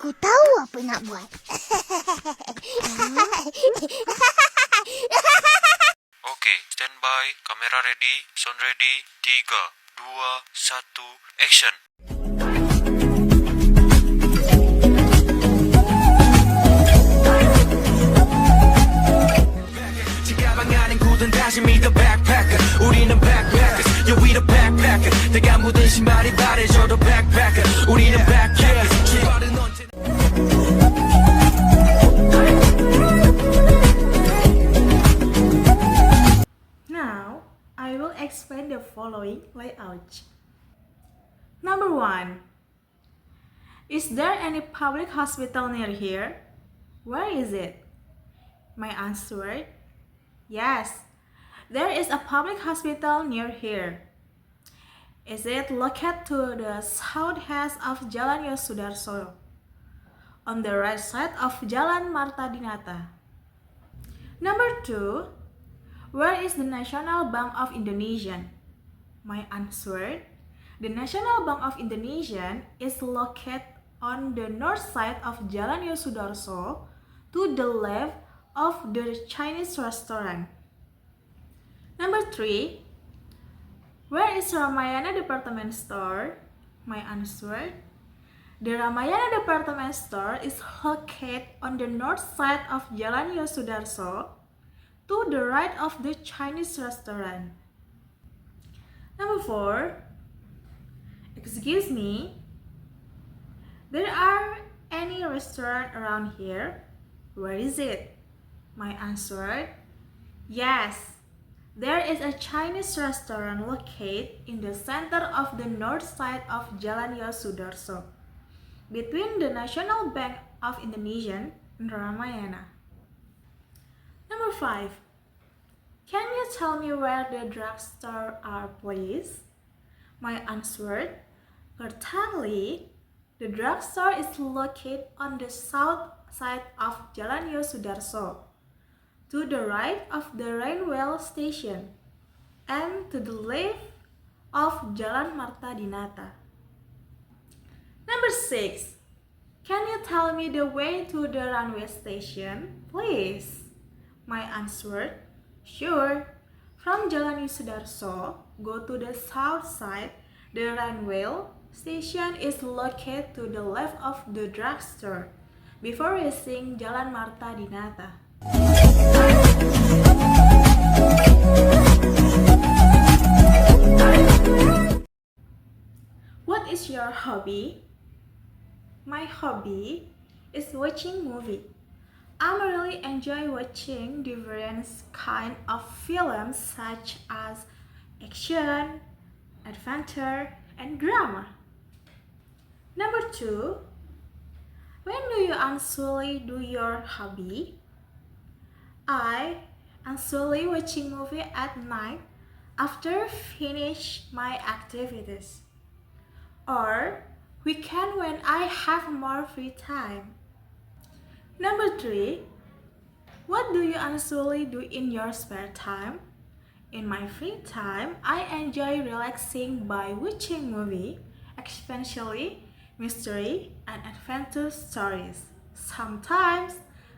Aku tahu apa nak buat. Oke, standby, kamera ready, sound ready, 3, 2, 1, action. 다시 meet the backpacker 우리는 backpackers yeah we the backpacker 내가 묻은 신발이 바래져도 backpacker 우리는 backpackers 출발은 언제 Now, I will explain the following layout. Number 1. Is there any public hospital near here? Where is it? My answer: yes. There is a public hospital near here. Is it located to the southeast of Jalan Yosudarso, on the right side of Jalan Marta Dinata? Number 2. Where is the National Bank of Indonesia? My answer: the National Bank of Indonesia is located on the north side of Jalan Yosudarso, to the left of the Chinese restaurant. Number 3. Where is Ramayana department store? My answer: the Ramayana department store is located on the north side of Jalan Yosudarso, to the right of the Chinese restaurant. Number 4. Excuse me, there are any restaurant around here? Where is it? My answer: yes. There is a Chinese restaurant located in the center of the north side of Jalan Yosudarso, between the National Bank of Indonesia and Ramayana. Number 5. Can you tell me where the drugstore are, please? My answer: certainly. The drugstore is located on the south side of Jalan Yosudarso, to the right of the railway station, and to the left of Jalan Marta Dinata. Number 6. Can you tell me the way to the railway station, please? My answer: sure. From Jalan Yosudarso, go to the south side. The railway station is located to the left of the drugstore, before reaching Jalan Marta Dinata. What is your hobby? My hobby is watching movie. I really enjoy watching different kind of films such as action, adventure, and drama. Number 2. When do you usually do your hobby? I usually watching movie at night after finish my activities, or weekend when I have more free time. Number 3. What do you usually do in your spare time? In my free time, I enjoy relaxing by watching movie, especially mystery and adventure stories. Sometimes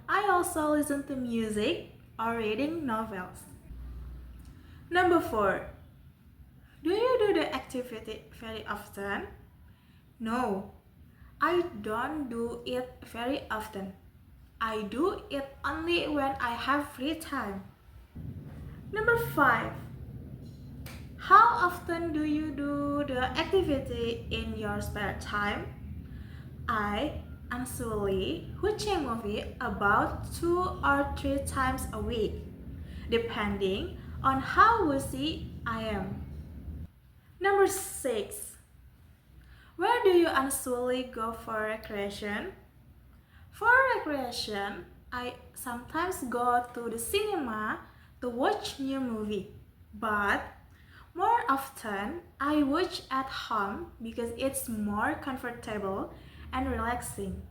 I also listen to music or reading novels. Number 4. Do you do the activity very often? No, I don't do it very often. I do it only when I have free time. Number 5. How often do you do the activity in your spare time? I usually watch a movie about 2 or 3 times a week, depending on how busy I am. Number 6. Where do you usually go for recreation? For recreation, I sometimes go to the cinema to watch new movie, but more often I watch at home because it's more comfortable and relaxing.